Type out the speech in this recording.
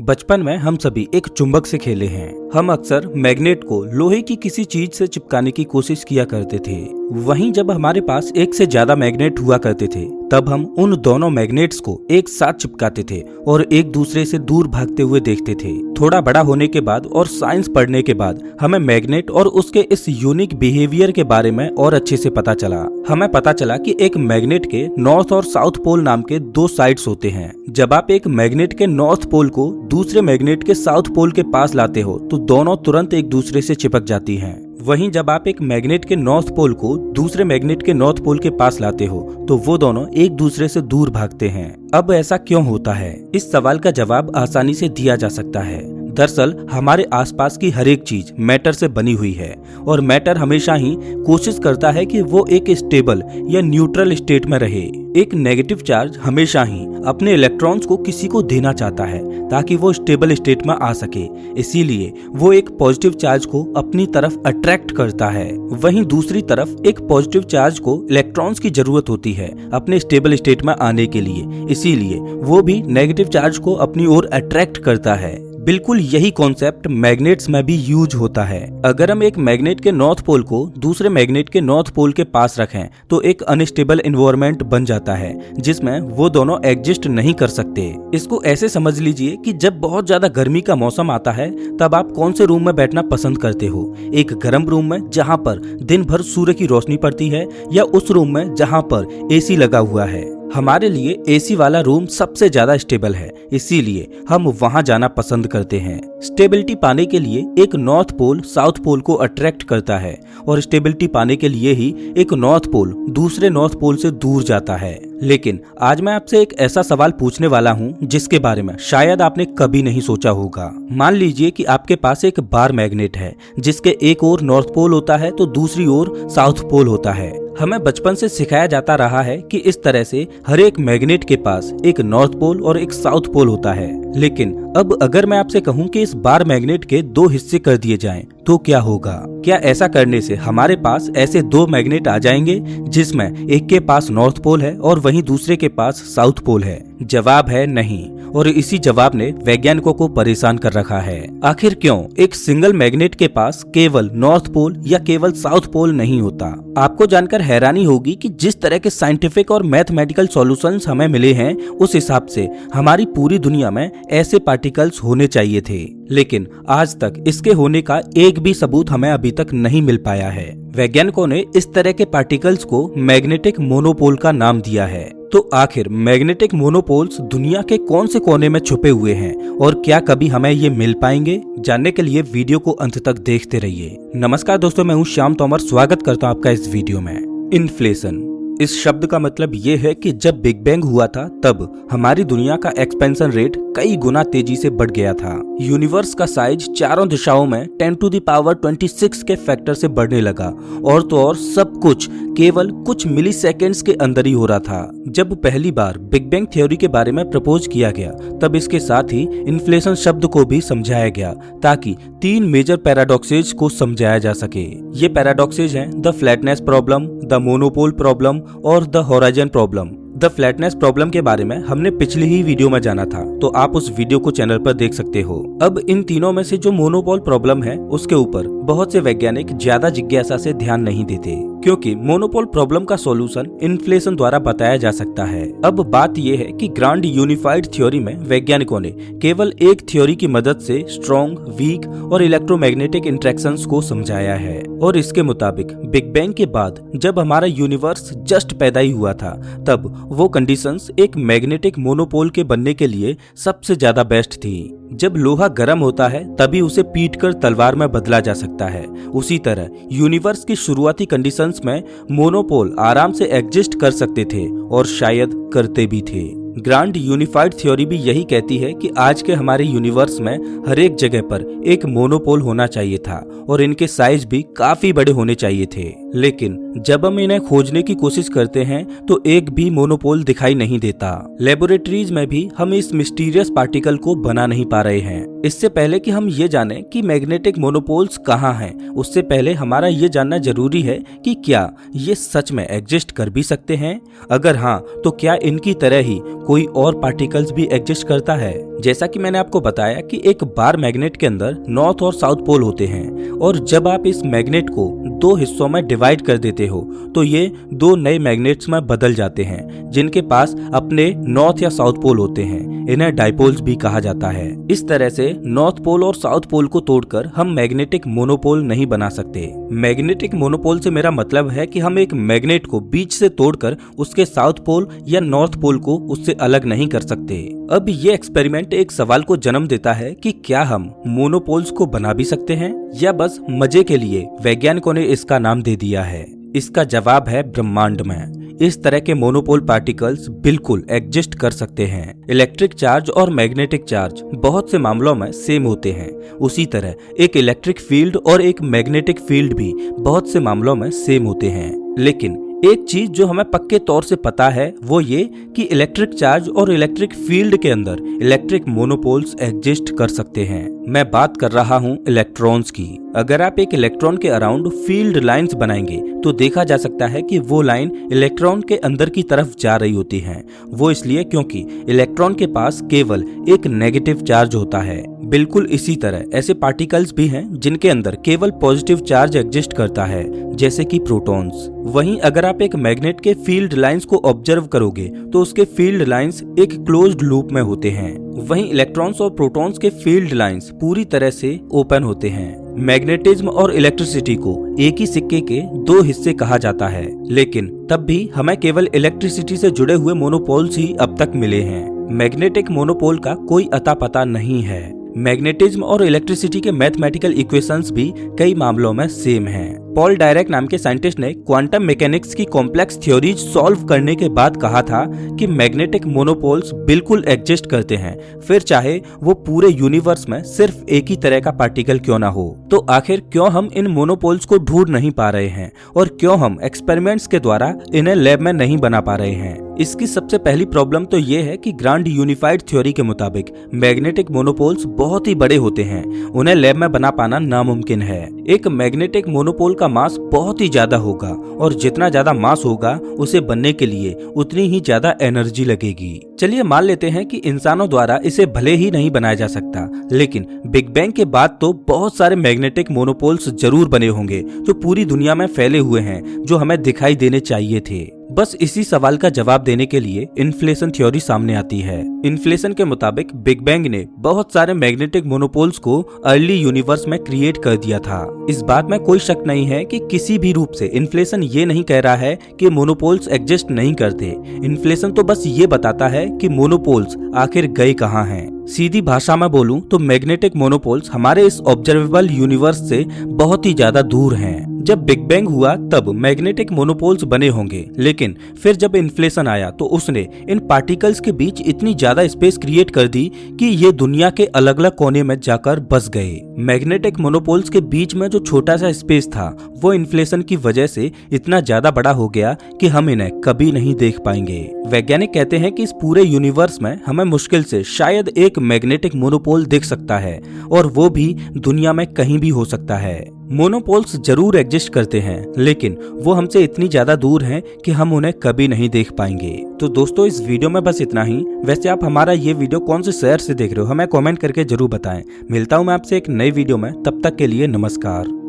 बचपन में हम सभी एक चुंबक से खेले हैं। हम अक्सर मैग्नेट को लोहे की किसी चीज से चिपकाने की कोशिश किया करते थे। वहीं जब हमारे पास एक से ज्यादा मैग्नेट हुआ करते थे तब हम उन दोनों मैग्नेट्स को एक साथ चिपकाते थे और एक दूसरे से दूर भागते हुए देखते थे। थोड़ा बड़ा होने के बाद और साइंस पढ़ने के बाद हमें मैग्नेट और उसके इस यूनिक बिहेवियर के बारे में और अच्छे से पता चला। हमें पता चला कि एक मैग्नेट के नॉर्थ और साउथ पोल नाम के दो साइड्स होते हैं। जब आप एक मैग्नेट के नॉर्थ पोल को दूसरे मैग्नेट के साउथ पोल के पास लाते हो तो दोनों तुरंत एक दूसरे से चिपक जाती हैं। वहीं जब आप एक मैग्नेट के नॉर्थ पोल को दूसरे मैग्नेट के नॉर्थ पोल के पास लाते हो तो वो दोनों एक दूसरे से दूर भागते हैं। अब ऐसा क्यों होता है? इस सवाल का जवाब आसानी से दिया जा सकता है। दरअसल हमारे आसपास की हर एक चीज मैटर से बनी हुई है और मैटर हमेशा ही कोशिश करता है कि वो एक स्टेबल या न्यूट्रल स्टेट में रहे। एक नेगेटिव चार्ज हमेशा ही अपने इलेक्ट्रॉन्स को किसी को देना चाहता है ताकि वो स्टेबल स्टेट में आ सके, इसीलिए वो एक पॉजिटिव चार्ज को अपनी तरफ अट्रैक्ट करता है। वहीं दूसरी तरफ एक पॉजिटिव चार्ज को इलेक्ट्रॉन्स की जरूरत होती है अपने स्टेबल स्टेट में आने के लिए, इसीलिए वो भी नेगेटिव चार्ज को अपनी ओर अट्रैक्ट करता है। बिल्कुल यही कॉन्सेप्ट मैग्नेट्स में भी यूज होता है। अगर हम एक मैग्नेट के नॉर्थ पोल को दूसरे मैग्नेट के नॉर्थ पोल के पास रखें तो एक अनस्टेबल एनवायरनमेंट बन जाता है जिसमें वो दोनों एग्जिस्ट नहीं कर सकते। इसको ऐसे समझ लीजिए कि जब बहुत ज्यादा गर्मी का मौसम आता है तब आप कौन से रूम में बैठना पसंद करते हो? एक गर्म रूम में जहाँ पर दिन भर सूर्य की रोशनी पड़ती है या उस रूम में जहाँ पर एसी लगा हुआ है? हमारे लिए एसी वाला रूम सबसे ज्यादा स्टेबल है, इसीलिए हम वहां जाना पसंद करते हैं। स्टेबिलिटी पाने के लिए एक नॉर्थ पोल साउथ पोल को अट्रैक्ट करता है और स्टेबिलिटी पाने के लिए ही एक नॉर्थ पोल दूसरे नॉर्थ पोल से दूर जाता है। लेकिन आज मैं आपसे एक ऐसा सवाल पूछने वाला हूँ जिसके बारे में शायद आपने कभी नहीं सोचा होगा। मान लीजिए कि आपके पास एक बार मैग्नेट है जिसके एक ओर नॉर्थ पोल होता है तो दूसरी ओर साउथ पोल होता है। हमें बचपन से सिखाया जाता रहा है कि इस तरह से हर एक मैग्नेट के पास एक नॉर्थ पोल और एक साउथ पोल होता है। लेकिन अब अगर मैं आपसे कहूं कि इस बार मैग्नेट के दो हिस्से कर दिए जाएं, तो क्या होगा? क्या ऐसा करने से हमारे पास ऐसे दो मैग्नेट आ जाएंगे जिसमें एक के पास नॉर्थ पोल है और वहीं दूसरे के पास साउथ पोल है? जवाब है नहीं, और इसी जवाब ने वैज्ञानिकों को परेशान कर रखा है। आखिर क्यों एक सिंगल मैग्नेट के पास केवल नॉर्थ पोल या केवल साउथ पोल नहीं होता? आपको जानकर हैरानी होगी कि जिस तरह के साइंटिफिक और मैथमेटिकल सॉल्यूशंस हमें मिले हैं उस हिसाब से हमारी पूरी दुनिया में ऐसे पार्टिकल्स होने चाहिए थे, लेकिन आज तक इसके होने का एक भी सबूत हमें अभी तक नहीं मिल पाया है। वैज्ञानिकों ने इस तरह के पार्टिकल्स को मैग्नेटिक मोनोपोल का नाम दिया है। तो आखिर मैग्नेटिक मोनोपोल्स दुनिया के कौन से कोने में छुपे हुए हैं और क्या कभी हमें ये मिल पाएंगे? जानने के लिए वीडियो को अंत तक देखते रहिए। नमस्कार दोस्तों, मैं हूँ श्याम तोमर, स्वागत करता हूँ आपका इस वीडियो में। इन्फ्लेशन इस शब्द का मतलब ये है कि जब बिग बैंग हुआ था तब हमारी दुनिया का एक्सपेंशन रेट कई गुना तेजी से बढ़ गया था। यूनिवर्स का साइज चारों दिशाओं में 10⁻26 के फैक्टर से बढ़ने लगा और तो और सब कुछ केवल कुछ मिलीसेकेंड्स के अंदर ही हो रहा था। जब पहली बार बिग बैंग थ्योरी के बारे में प्रपोज किया गया तब इसके साथ ही इन्फ्लेशन शब्द को भी समझाया गया ताकि तीन मेजर पैराडॉक्सेज को समझाया जा सके। ये पैराडॉक्सेज हैं the flatness problem, the monopole problem और the horizon problem. The flatness problem के बारे में हमने पिछली ही वीडियो में जाना था, तो आप उस वीडियो को चैनल पर देख सकते हो। अब इन तीनों में से जो मोनोपोल प्रॉब्लम है उसके ऊपर बहुत से वैज्ञानिक ज्यादा जिज्ञासा से ध्यान नहीं देते, क्योंकि मोनोपोल प्रॉब्लम का सॉल्यूशन इन्फ्लेशन द्वारा बताया जा सकता है। अब बात यह है कि ग्रांड यूनिफाइड थ्योरी में वैज्ञानिकों ने केवल एक थ्योरी की मदद से स्ट्रॉन्ग, वीक और इलेक्ट्रोमैग्नेटिक इंटरेक्शंस को समझाया है और इसके मुताबिक बिग बैंग के बाद जब हमारा यूनिवर्स जस्ट पैदा ही हुआ था तब वो कंडीशंस एक मैग्नेटिक मोनोपोल के बनने के लिए सबसे ज्यादा बेस्ट थी। जब लोहा गर्म होता है तभी उसे पीटकर तलवार में बदला जा सकता है, उसी तरह यूनिवर्स की शुरुआती कंडीशंस में मोनोपोल आराम से एग्जिस्ट कर सकते थे और शायद करते भी थे। ग्रांड यूनिफाइड थ्योरी भी यही कहती है कि आज के हमारे यूनिवर्स में हर एक जगह पर एक मोनोपोल होना चाहिए था और इनके साइज भी काफी बड़े होने चाहिए थे। लेकिन जब हम इन्हें खोजने की कोशिश करते हैं तो एक भी मोनोपोल दिखाई नहीं देता। लेबोरेटरीज में भी हम इस मिस्टीरियस पार्टिकल को बना नहीं पा रहे हैं। इससे पहले कि हम ये जानें कि मैग्नेटिक मोनोपोल्स कहाँ हैं, उससे पहले हमारा ये जानना जरूरी है कि क्या ये सच में एग्जिस्ट कर भी सकते हैं। अगर हाँ, तो क्या इनकी तरह ही कोई और पार्टिकल्स भी एग्जिस्ट करता है। जैसा कि मैंने आपको बताया कि एक बार मैग्नेट के अंदर नॉर्थ और साउथ पोल होते हैं, और जब आप इस मैग्नेट को दो हिस्सों में डिवाइड कर देते हो तो ये दो नए मैग्नेट्स में बदल जाते हैं जिनके पास अपने नॉर्थ या साउथ पोल होते हैं। इन्हें डाइपोल्स भी कहा जाता है। इस तरह से नॉर्थ पोल और साउथ पोल को तोड़कर हम मैग्नेटिक मोनोपोल नहीं बना सकते। मैग्नेटिक मोनोपोल से मेरा मतलब है कि हम एक मैग्नेट को बीच से तोड़कर उसके साउथ पोल या नॉर्थ पोल को उससे अलग नहीं कर सकते। अब ये एक्सपेरिमेंट एक सवाल को जन्म देता है कि क्या हम मोनोपोल्स को बना भी सकते हैं या बस मजे के लिए वैज्ञानिकों ने इसका नाम दे दिया है। इसका जवाब है ब्रह्मांड में इस तरह के मोनोपोल पार्टिकल्स बिल्कुल एग्जिस्ट कर सकते हैं। इलेक्ट्रिक चार्ज और मैग्नेटिक चार्ज बहुत से मामलों में सेम होते हैं। उसी तरह एक इलेक्ट्रिक फील्ड और एक मैग्नेटिक फील्ड भी बहुत से मामलों में सेम होते हैं। लेकिन एक चीज जो हमें पक्के तौर से पता है वो ये कि इलेक्ट्रिक चार्ज और इलेक्ट्रिक फील्ड के अंदर इलेक्ट्रिक मोनोपोल्स एग्जिस्ट कर सकते हैं। मैं बात कर रहा हूँ इलेक्ट्रॉन्स की। अगर आप एक इलेक्ट्रॉन के अराउंड फील्ड लाइंस बनाएंगे तो देखा जा सकता है कि वो लाइन इलेक्ट्रॉन के अंदर की तरफ जा रही होती हैं। वो इसलिए क्योंकि इलेक्ट्रॉन के पास केवल एक नेगेटिव चार्ज होता है। बिल्कुल इसी तरह ऐसे पार्टिकल्स भी हैं जिनके अंदर केवल पॉजिटिव चार्ज एग्जिस्ट करता है, जैसे कि प्रोटॉन्स। वहीं अगर आप एक मैग्नेट के फील्ड लाइंस को ऑब्जर्व करोगे तो उसके फील्ड लाइंस एक क्लोज्ड लूप में होते हैं। वहीं इलेक्ट्रॉन्स और प्रोटॉन्स के फील्ड लाइंस पूरी तरह से ओपन होते हैं। मैग्नेटिज्म और इलेक्ट्रिसिटी को एक ही सिक्के के दो हिस्से कहा जाता है, लेकिन तब भी हमें केवल इलेक्ट्रिसिटी से जुड़े हुए मोनोपोल्स ही अब तक मिले हैं। मैग्नेटिक मोनोपोल का कोई अता पता नहीं है। मैग्नेटिज्म और इलेक्ट्रिसिटी के मैथमेटिकल इक्वेशंस भी कई मामलों में सेम हैं। पॉल डायरेक नाम के साइंटिस्ट ने क्वांटम मैकेनिक्स की कॉम्प्लेक्स थ्योरीज सॉल्व करने के बाद कहा था कि मैग्नेटिक मोनोपोल्स बिल्कुल एग्जिस्ट करते हैं, फिर चाहे वो पूरे यूनिवर्स में सिर्फ एक ही तरह का पार्टिकल क्यों ना हो। तो आखिर क्यों हम इन मोनोपोल्स को ढूंढ नहीं पा रहे हैं और क्यों हम एक्सपेरिमेंट्स के द्वारा इन्हें लैब में नहीं बना पा रहे हैं? इसकी सबसे पहली प्रॉब्लम तो ये है कि ग्रांड यूनिफाइड थ्योरी के मुताबिक मैग्नेटिक मोनोपोल्स बहुत ही बड़े होते हैं, उन्हें लैब में बना पाना नामुमकिन है। एक मैग्नेटिक मोनोपोल का मास बहुत ही ज्यादा होगा और जितना ज्यादा मास होगा उसे बनने के लिए उतनी ही ज्यादा एनर्जी लगेगी। चलिए मान लेते हैं कि इंसानों द्वारा इसे भले ही नहीं बनाया जा सकता, लेकिन बिग बैंग के बाद तो बहुत सारे मैग्नेटिक मोनोपोल्स जरूर बने होंगे जो पूरी दुनिया में फैले हुए हैं, जो हमें दिखाई देने चाहिए थे। बस इसी सवाल का जवाब देने के लिए इन्फ्लेशन थ्योरी सामने आती है। इन्फ्लेशन के मुताबिक बिग बैंग ने बहुत सारे मैग्नेटिक मोनोपोल्स को अर्ली यूनिवर्स में क्रिएट कर दिया था। इस बात में कोई शक नहीं है कि किसी भी रूप से इन्फ्लेशन ये नहीं कह रहा है कि मोनोपोल्स एग्जिस्ट नहीं करते। इन्फ्लेशन तो बस ये बताता है कि मोनोपोल्स आखिर गए कहाँ हैं। सीधी भाषा में बोलूं तो मैग्नेटिक मोनोपोल्स हमारे इस ऑब्जर्वेबल यूनिवर्स से बहुत ही ज्यादा दूर हैं। जब बिग बैंग हुआ तब मैग्नेटिक मोनोपोल्स बने होंगे, लेकिन फिर जब इन्फ्लेशन आया तो उसने इन पार्टिकल्स के बीच इतनी ज्यादा स्पेस क्रिएट कर दी कि ये दुनिया के अलग अलग कोने में जाकर बस गए। मैग्नेटिक मोनोपोल्स के बीच में जो छोटा सा स्पेस था वो इन्फ्लेशन की वजह से इतना ज्यादा बड़ा हो गया कि हम इन्हें कभी नहीं देख पाएंगे। वैज्ञानिक कहते हैं कि इस पूरे यूनिवर्स में हमें मुश्किल से शायद एक मैग्नेटिक मोनोपोल दिख सकता है, और वो भी दुनिया में कहीं भी हो सकता है। मोनोपोल्स जरूर एग्जिस्ट करते हैं, लेकिन वो हमसे इतनी ज्यादा दूर हैं कि हम उन्हें कभी नहीं देख पाएंगे। तो दोस्तों, इस वीडियो में बस इतना ही। वैसे आप हमारा ये वीडियो कौन से शहर से देख रहे हो हमें कमेंट करके जरूर बताएं। मिलता हूं मैं आपसे एक नई वीडियो में, तब तक के लिए नमस्कार।